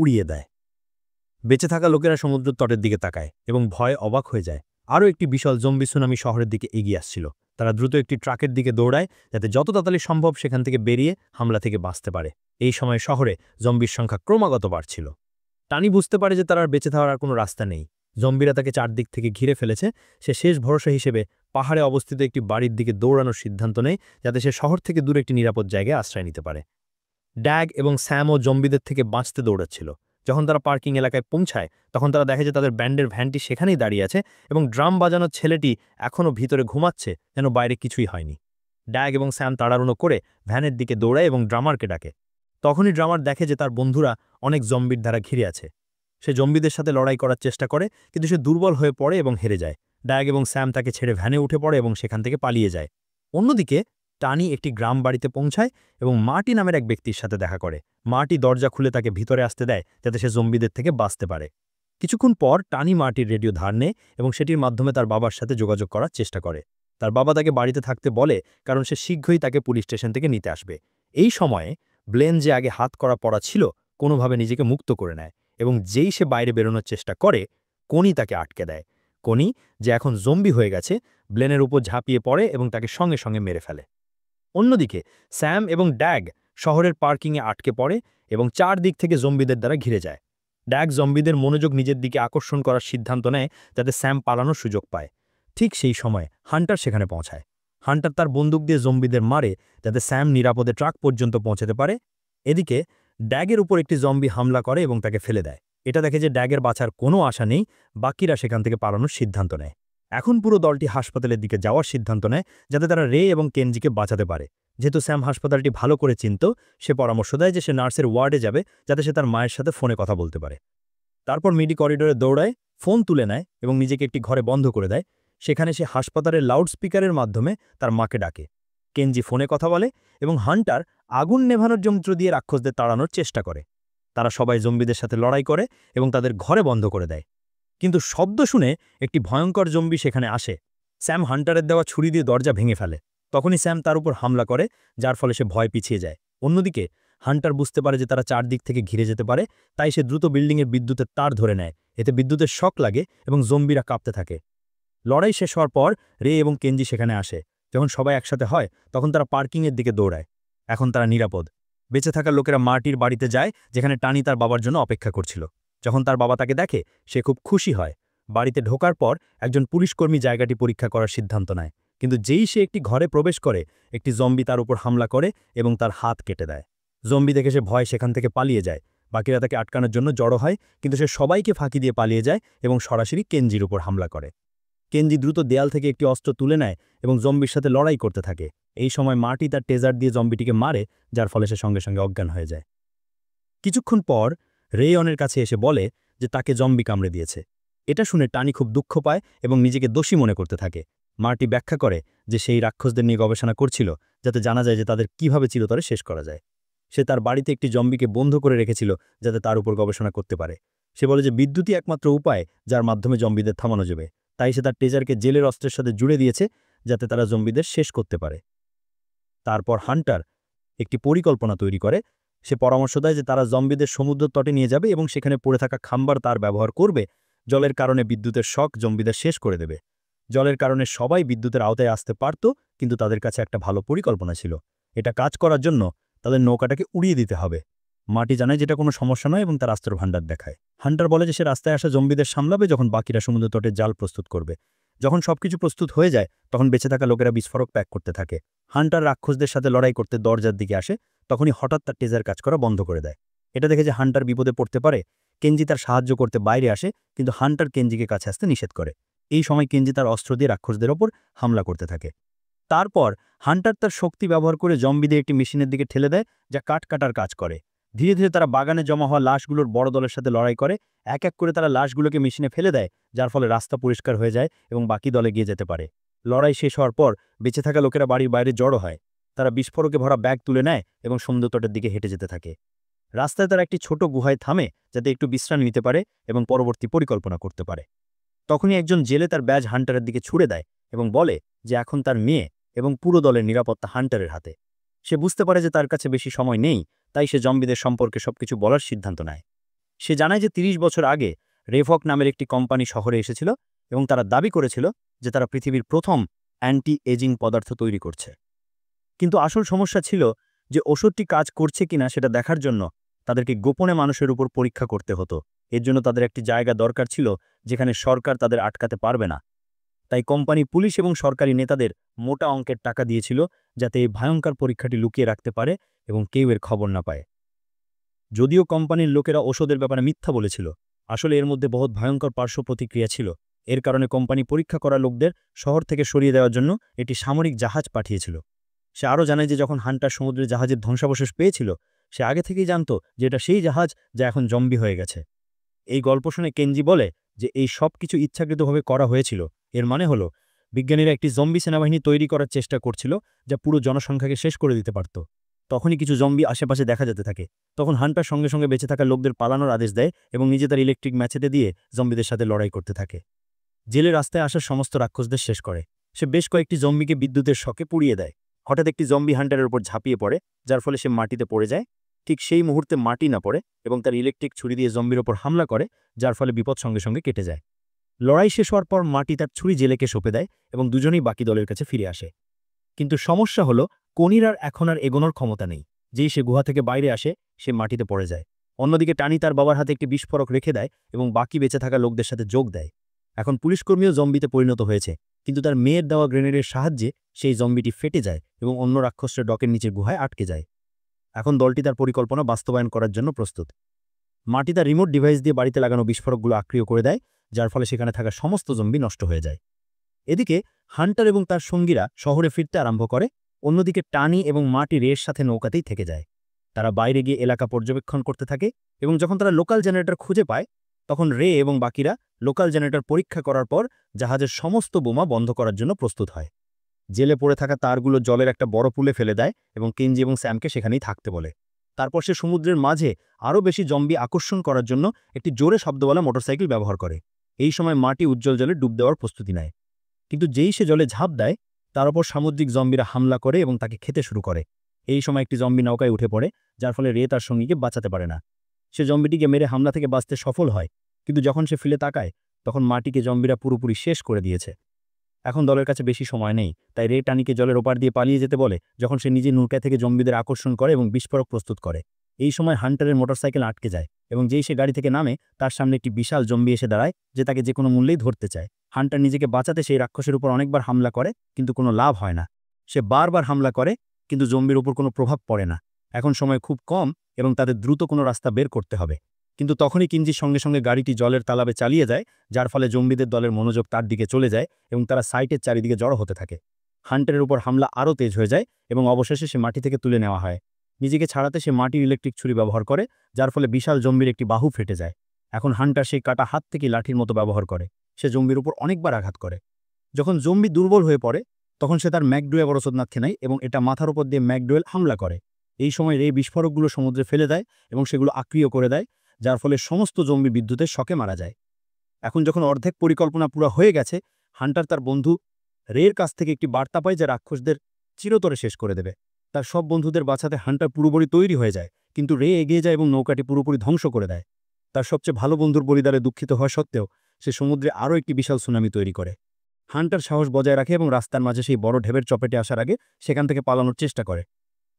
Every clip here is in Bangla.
উড়িয়ে দেয়। বেঁচে থাকা লোকেরা সমুদ্র তটের দিকে তাকায় এবং ভয়ে অবাক হয়ে যায়। আরও একটি বিশাল জম্বি সুনামি শহরের দিকে এগিয়ে আসছিল। তারা দ্রুত একটি ট্রাকের দিকে দৌড়ায়, যাতে যত তাড়াতাড়ি সম্ভব সেখান থেকে বেরিয়ে হামলা থেকে বাঁচতে পারে। এই সময় শহরে জম্বির সংখ্যা ক্রমাগত বাড়ছিল। টানি বুঝতে পারে যে তার আর বেঁচে থাকার আর কোনো রাস্তা নেই। জম্বিরা তাকে চারদিক থেকে ঘিরে ফেলেছে। সে শেষ ভরসা হিসেবে পাহাড়ে অবস্থিত একটি বাড়ির দিকে দৌড়ানোর সিদ্ধান্ত নেয়, যাতে সে শহর থেকে দূরে একটি নিরাপদ জায়গায় আশ্রয় নিতে পারে। ড্যাগ এবং স্যামও জম্বিদের থেকে বাঁচতে দৌড়াচ্ছিল। যখন তারা পার্কিং এলাকায় পৌঁছায়, তখন তারা দেখে যে তাদের ব্যান্ডের ভ্যানটি সেখানেই দাঁড়িয়ে আছে এবং ড্রাম বাজানোর ছেলেটি এখনও ভিতরে ঘুমাচ্ছে, যেন বাইরে কিছুই হয়নি। ড্যাগ এবং স্যাম তাড়াহুড়ো করে ভ্যানের দিকে দৌড়ায় এবং ড্রামারকে ডাকে। তখনই ড্রামার দেখে যে তার বন্ধুরা অনেক জম্বির দ্বারা ঘিরে আছে। সে জম্বিদের সাথে লড়াই করার চেষ্টা করে, কিন্তু সে দুর্বল হয়ে পড়ে এবং হেরে যায়। ড্যাগ এবং স্যাম তাকে ছেড়ে ভ্যানে উঠে পড়ে এবং সেখান থেকে পালিয়ে যায়। অন্যদিকে টানি একটি গ্রাম বাড়িতে পৌঁছায় এবং মার্টি নামের এক ব্যক্তির সাথে দেখা করে। মার্টি দরজা খুলে তাকে ভিতরে আসতে দেয়, যাতে সে জম্বিদের থেকে বাঁচতে পারে। কিছুক্ষণ পর টানি মার্টির রেডিও ধার নেয় এবং সেটির মাধ্যমে তার বাবার সাথে যোগাযোগ করার চেষ্টা করে। তার বাবা তাকে বাড়িতে থাকতে বলে, কারণ সে শীঘ্রই তাকে পুলিশ স্টেশন থেকে নিতে আসবে। এই সময়ে ব্লেন, যে আগে হাত করা পড়া ছিল, কোনোভাবে নিজেকে মুক্ত করে নেয় এবং যেই সে বাইরে বেরোনোর চেষ্টা করে, কোনি তাকে আটকে দেয়। কোনি, যে এখন জম্বি হয়ে গেছে, ব্লেনের উপর ঝাঁপিয়ে পড়ে এবং তাকে সঙ্গে সঙ্গে মেরে ফেলে। অন্যদিকে স্যাম এবং ড্যাগ শহরের পার্কিংয়ে আটকে পড়ে এবং চারদিক থেকে জম্বিদের দ্বারা ঘিরে যায়। ড্যাগ জম্বিদের মনোযোগ নিজের দিকে আকর্ষণ করার সিদ্ধান্ত নেয়, যাতে স্যাম পালানোর সুযোগ পায়। ঠিক সেই সময় হান্টার সেখানে পৌঁছায়। হান্টার তার বন্দুক দিয়ে জম্বিদের মারে, যাতে স্যাম নিরাপদে ট্রাক পর্যন্ত পৌঁছাতে পারে। এদিকে ড্যাগের উপর একটি জম্বি হামলা করে এবং তাকে ফেলে দেয়। এটা দেখে যে ড্যাগের বাঁচার কোনো আশা নেই। বাকিরা সেখান থেকে পালানোর সিদ্ধান্ত নেয়। এখন পুরো দলটি হাসপাতালের দিকে যাওয়ার সিদ্ধান্ত নেয়, যাতে তারা রে এবং কেনজিকে বাঁচাতে পারে। যেহেতু স্যাম হাসপাতালটি ভালো করে চিনত, সে পরামর্শ দেয় যে সে নার্সের ওয়ার্ডে যাবে, যাতে সে তার মায়ের সাথে ফোনে কথা বলতে পারে। তারপর মিডি করিডোরে দৌড়ায়, ফোন তুলে নেয় এবং নিজেকে একটি ঘরে বন্ধ করে দেয়। সেখানে সে হাসপাতালের লাউডস্পিকারের মাধ্যমে তার মাকে ডাকে। কেনজি ফোনে কথা বলে এবং হান্টার আগুন নেভানোর যন্ত্র দিয়ে রাক্ষসদের তাড়ানোর চেষ্টা করে। তারা সবাই জম্বিদের সাথে লড়াই করে এবং তাদের ঘরে বন্ধ করে দেয়। কিন্তু শব্দ শুনে একটি ভয়ঙ্কর জম্বি সেখানে আসে। স্যাম হান্টারের দেওয়া ছুরি দিয়ে দরজা ভেঙে ফেলে। তখনই স্যাম তার উপর হামলা করে, যার ফলে সে ভয় পিছিয়ে যায়। অন্যদিকে হান্টার বুঝতে পারে যে তারা চারদিক থেকে ঘিরে যেতে পারে, তাই সে দ্রুত বিল্ডিংয়ের বিদ্যুতের তার ধরে নেয়। এতে বিদ্যুতের শক লাগে এবং জম্বিরা কাঁপতে থাকে। লড়াই শেষ হওয়ার পর রে এবং কেনজি সেখানে আসে। যখন সবাই একসাথে হয়, তখন তারা পার্কিংয়ের দিকে দৌড়ায়। এখন তারা নিরাপদ। বেঁচে থাকা লোকেরা মার্টির বাড়িতে যায়, যেখানে টানি তার বাবার জন্য অপেক্ষা করছিল। যখন তার বাবা তাকে দেখে, সে খুব খুশি হয়। বাড়িতে ঢোকার পর একজন পুলিশকর্মী জায়গাটি পরীক্ষা করার সিদ্ধান্ত নেয়, কিন্তু যেই সে একটি ঘরে প্রবেশ করে, একটি জম্বি তার উপর হামলা করে এবং তার হাত কেটে দেয়। জম্বি দেখে সে ভয় সেখান থেকে পালিয়ে যায়। বাকিরা তাকে আটকানোর জন্য জড়ো হয়, কিন্তু সে সবাইকে ফাঁকি দিয়ে পালিয়ে যায় এবং সরাসরি কেনজির উপর হামলা করে। কেনজি দ্রুত দেয়াল থেকে একটি অস্ত্র তুলে নেয় এবং জম্বির সাথে লড়াই করতে থাকে। এই সময় মার্টি তার টেজার দিয়ে জম্বিটিকে মারে, যার ফলে সে সঙ্গে সঙ্গে অজ্ঞান হয়ে যায়। কিছুক্ষণ পর রেয়নের কাছে এসে বলে যে তাকে জম্বি কামড়ে দিয়েছে। এটা শুনে টানি খুব দুঃখ পায় এবং নিজেকে দোষী মনে করতে থাকে। মার্টি ব্যাখ্যা করে যে সেই রাক্ষসদের নিয়ে গবেষণা করছিল, যাতে জানা যায় যে তাদের কিভাবে চিরতরে শেষ করা যায়। সে তার বাড়িতে একটি জম্বিকে বন্ধ করে রেখেছিল, যাতে তার উপর গবেষণা করতে পারে। সে বলে যে বিদ্যুৎই একমাত্র উপায় যার মাধ্যমে জম্বিদের থামানো যাবে। তাই সে তার টেজারকে জেলের অস্ত্রের সাথে জুড়ে দিয়েছে, যাতে তারা জম্বিদের শেষ করতে পারে। তারপর হান্টার একটি পরিকল্পনা তৈরি করে। সে পরামর্শ দেয় যে তারা জম্বিদের সমুদ্র তটে নিয়ে যাবে এবং সেখানে পড়ে থাকা খাম্বার তার ব্যবহার করবে। জলের কারণে বিদ্যুতের শক জম্বিদের শেষ করে দেবে। জলের কারণে সবাই বিদ্যুতের আওতায় আসতে পারত, কিন্তু তাদের কাছে একটা ভালো পরিকল্পনা ছিল। এটা কাজ করার জন্য তাদের নৌকাটাকে উড়িয়ে দিতে হবে। মাটি জানায় যেটা কোনো সমস্যা নয় এবং তার অস্ত্র ভাণ্ডার দেখায়। হান্টার বলে যে সে রাস্তায় আসা জম্বিদের সামলাবে, যখন বাকিরা সমুদ্র তটে জাল প্রস্তুত করবে। যখন সবকিছু প্রস্তুত হয়ে যায়, তখন বেঁচে থাকা লোকেরা বিস্ফোরক প্যাক করতে থাকে। হান্টার রাক্ষসদের সাথে লড়াই করতে দরজার দিকে আসে, তখনই হঠাৎ তার টেজার কাজ করা বন্ধ করে দেয়। এটা দেখে যে হান্টার বিপদে পড়তে পারে, কেনজি তার সাহায্য করতে বাইরে আসে, কিন্তু হান্টার কেনজিকে কাছে আসতে নিষেধ করে। এই সময় কেনজি তার অস্ত্র দিয়ে রাক্ষসদের ওপর হামলা করতে থাকে। তারপর হান্টার তার শক্তি ব্যবহার করে জম্বিদের একটি মেশিনের দিকে ঠেলে দেয়, যা কাট কাটার কাজ করে। ধীরে ধীরে তারা বাগানে জমা হওয়া লাশগুলোর বড় দলের সাথে লড়াই করে। এক এক করে তারা লাশগুলোকে মেশিনে ফেলে দেয়, যার ফলে রাস্তা পরিষ্কার হয়ে যায় এবং বাকি দলে গিয়ে যেতে পারে। লড়াই শেষ হওয়ার পর বেঁচে থাকা লোকেরা বাড়ির বাইরে জড়ো হয়। তারা বিস্ফোরকে ভরা ব্যাগ তুলে নেয় এবং সমুদ্র তটের দিকে হেঁটে যেতে থাকে। রাস্তায় তারা একটি ছোট গুহায় থামে, যাতে একটু বিশ্রাম নিতে পারে এবং পরবর্তী পরিকল্পনা করতে পারে। তখনই একজন জেলে তার ব্যাজ হান্টারের দিকে ছুড়ে দেয় এবং বলে যে এখন তার মেয়ে এবং পুরো দলের নিরাপত্তা হান্টারের হাতে। সে বুঝতে পারে যে তার কাছে বেশি সময় নেই, তাই সে জম্বিদের সম্পর্কে সবকিছু বলার সিদ্ধান্ত নেয়। সে জানায় যে ৩০ বছর আগে রেভক নামের একটি কোম্পানি শহরে এসেছিল এবং তারা দাবি করেছিল যে তারা পৃথিবীর প্রথম অ্যান্টি এজিং পদার্থ তৈরি করছে। কিন্তু আসল সমস্যা ছিল যে ওষুধটি কাজ করছে কিনা সেটা দেখার জন্য তাদেরকে গোপনে মানুষের উপর পরীক্ষা করতে হতো। এর জন্য তাদের একটি জায়গা দরকার ছিল যেখানে সরকার তাদের আটকাতে পারবে না। তাই কোম্পানি পুলিশ এবং সরকারি নেতাদের মোটা অঙ্কের টাকা দিয়েছিল যাতে এই ভয়ঙ্কর পরীক্ষাটি লুকিয়ে রাখতে পারে এবং কেউ এর খবর না পায়। যদিও কোম্পানির লোকেরা ওষুধের ব্যাপারে মিথ্যা বলেছিল, আসলে এর মধ্যে বহুত ভয়ঙ্কর পার্শ্ব প্রতিক্রিয়া ছিল। এর কারণে কোম্পানি পরীক্ষা করা লোকদের শহর থেকে সরিয়ে দেওয়ার জন্য একটি সামরিক জাহাজ পাঠিয়েছিল। সে আরও জানায় যে যখন হান্টার সমুদ্রের জাহাজের ধ্বংসাবশেষ পেয়েছিল, সে আগে থেকেই জানত যে এটা সেই জাহাজ যা এখন জম্বি হয়ে গেছে। এই গল্প শুনে কেনজি বলে যে এই সব কিছু ইচ্ছাকৃতভাবে করা হয়েছিল। এর মানে হলো বিজ্ঞানীরা একটি জম্বি সেনাবাহিনী তৈরি করার চেষ্টা করছিল যা পুরো জনসংখ্যাকে শেষ করে দিতে পারত। তখনই কিছু জম্বি আশেপাশে দেখা যেতে থাকে। তখন হান্টার সঙ্গে সঙ্গে বেঁচে থাকা লোকদের পালানোর আদেশ দেয় এবং নিজে তার ইলেকট্রিক ম্যাচেতে দিয়ে জম্বিদের সাথে লড়াই করতে থাকে। জেলে রাস্তায় আসার সমস্ত রাক্ষসদের শেষ করে। সে বেশ কয়েকটি জম্বিকে বিদ্যুতের শকে পুড়িয়ে দেয়। হঠাৎ একটি জম্বি হান্টারের উপর ঝাঁপিয়ে পড়ে, যার ফলে সে মাটিতে পড়ে যায়। ঠিক সেই মুহূর্তে মাটি না পড়ে এবং তার ইলেকট্রিক ছুরি দিয়ে জম্বির ওপর হামলা করে, যার ফলে বিপদ সঙ্গে সঙ্গে কেটে যায়। লড়াই শেষ হওয়ার পর মাটি তার ছুরি জেলেকে সঁপে দেয় এবং দুজনেই বাকি দলের কাছে ফিরে আসে। কিন্তু সমস্যা হলো কনির এখন আর এগোনোর ক্ষমতা নেই। যেই সে গুহা থেকে বাইরে আসে, সে মাটিতে পড়ে যায়। অন্যদিকে টানি তার বাবার হাতে একটি বিস্ফোরক রেখে দেয় এবং বাকি বেঁচে থাকা লোকদের সাথে যোগ দেয়। এখন পুলিশকর্মীও জম্বিতে পরিণত হয়েছে, কিন্তু তার মেয়ের দেওয়া গ্রেনেডের সাহায্যে সেই জম্বিটি ফেটে যায় এবং অন্য রাক্ষসরা ডকের নিচে গুহায় আটকে যায়। এখন দলটি তার পরিকল্পনা বাস্তবায়ন করার জন্য প্রস্তুত। মাটি তার রিমোট ডিভাইস দিয়ে বাড়িতে লাগানো বিস্ফোরকগুলো আক্রিয় করে দেয়, যার ফলে সেখানে থাকা সমস্ত জম্বি নষ্ট হয়ে যায়। এদিকে হান্টার এবং তার সঙ্গীরা শহরে ফিরতে আরম্ভ করে। অন্যদিকে টানি এবং মাটি রের সাথে নৌকাতেই থেকে যায়। তারা বাইরে গিয়ে এলাকা পর্যবেক্ষণ করতে থাকে এবং যখন তারা লোকাল জেনারেটর খুঁজে পায়, তখন রে এবং বাকিরা লোকাল জেনারেটর পরীক্ষা করার পর জাহাজের সমস্ত বোমা বন্ধ করার জন্য প্রস্তুত হয়। জেলে পড়ে থাকা তারগুলো জলের একটা বড় পুলে ফেলে দেয় এবং কেনজি এবং স্যামকে সেখানেই থাকতে বলে। তারপর সে সমুদ্রের মাঝে আরও বেশি জম্বি আকর্ষণ করার জন্য একটি জোরে শব্দওয়ালা মোটরসাইকেল ব্যবহার করে। এই সময় মাটি উজ্জ্বল জলে ডুব দেওয়ার প্রস্তুতি নেয়। কিন্তু যেই সে জলে ঝাঁপ দেয়, তার ওপর সামুদ্রিক জম্বিরা হামলা করে এবং তাকে খেতে শুরু করে। এই সময় একটি জম্বি নৌকায় উঠে পড়ে, যার ফলে রে তার সঙ্গীকে বাঁচাতে পারে না। সে জম্বিটিকে মেরে হামলা থেকে বাঁচতে সফল হয়, কিন্তু যখন সে ফিরে তাকায়, তখন মাটিকে জম্বিরা পুরোপুরি শেষ করে দিয়েছে। এখন দলের কাছে বেশি সময় নেই, তাই রে টানিকে জলের ওপার দিয়ে পালিয়ে যেতে বলে, যখন সে নিজে নৌকা থেকে জম্বিদের আকর্ষণ করে এবং বিস্ফোরক প্রস্তুত করে। এই সময় হান্টারের মোটরসাইকেল আটকে যায় এবং যেই সে গাড়ি থেকে নামে, তার সামনে একটি বিশাল জম্বি এসে দাঁড়ায় যে তাকে যে কোনো মূল্যেই ধরতে চায়। হান্টার নিজেকে বাঁচাতে সেই রাক্ষসের উপর অনেকবার হামলা করে, কিন্তু কোনো লাভ হয় না। সে বারবার হামলা করে, কিন্তু জম্বির উপর কোনো প্রভাব পড়ে না। এখন সময় খুব কম এবং তাদের দ্রুত কোনো রাস্তা বের করতে হবে। কিন্তু তখনই কিঞ্জির সঙ্গে সঙ্গে গাড়িটি জলের তালাবে চালিয়ে যায়, যার ফলে জম্বিদের দলের মনোযোগ তার দিকে চলে যায় এবং তারা সাইটের চারিদিকে জড়ো হতে থাকে। হান্টারের উপর হামলা আরও তেজ হয়ে যায় এবং অবশেষে সে মাটি থেকে তুলে নেওয়া হয়। নিজেকে ছাড়াতে সে মাটির ইলেকট্রিক ছুরি ব্যবহার করে, যার ফলে বিশাল জম্বির একটি বাহু ফেটে যায়। এখন হান্টার সেই কাটা হাত থেকে লাঠির মতো ব্যবহার করে। সে জম্বির উপর অনেকবার আঘাত করে। যখন জম্বি দুর্বল হয়ে পড়ে, তখন সে তার ম্যাকডুয়েল ওষুধনাথ নেয় এবং এটা মাথার উপর দিয়ে ম্যাকডুয়েল হামলা করে। এই সময় রে বিস্ফোরকগুলো সমুদ্রে ফেলে দেয় এবং সেগুলো আক্রিয় করে দেয়, যার ফলে সমস্ত জম্বি বিদ্যুতের শকে মারা যায়। এখন যখন অর্ধেক পরিকল্পনা পুরো হয়ে গেছে, হান্টার তার বন্ধু রের কাছ থেকে একটি বার্তা পায় যা রাক্ষসদের চিরতরে শেষ করে দেবে। তার সব বন্ধুদের বাঁচাতে হান্টার পুরোপুরি তৈরি হয়ে যায়, কিন্তু রে এগিয়ে যায় এবং নৌকাটি পুরোপুরি ধ্বংস করে দেয়। তার সবচেয়ে ভালো বন্ধুর বলিদানে দুঃখিত হওয়া সত্ত্বেও সে সমুদ্রে আরও একটি বিশাল সুনামি তৈরি করে। হান্টার সাহস বজায় রাখে এবং রাস্তার মাঝে সেই বড় ঢেবের চপেটে আসার আগে সেখান থেকে পালানোর চেষ্টা করে,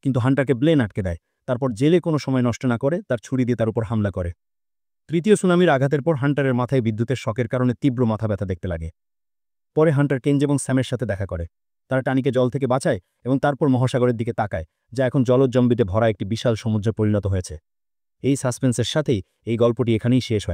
কিন্তু হান্টারকে ব্লেন আটকে দেয়। তারপর জেলে কোনো সময় নষ্ট না করে তার ছুরি দিয়ে তার উপর হামলা করে। তৃতীয় সুনামির আঘাতের পর হান্টারের মাথায় বিদ্যুতের শকের কারণে তীব্র মাথা ব্যথা দেখতে লাগে। পরে হান্টার কেনজি এবং স্যামের সাথে দেখা করে। তারা টানিকে জল থেকে বাঁচায় এবং তারপর মহাসাগরের দিকে তাকায়, যা এখন জলজ জম্বিতে ভরা একটি বিশাল সমুদ্রে পরিণত হয়েছে। এই সাসপেন্সের সাথেই এই গল্পটি এখানেই শেষ হয়।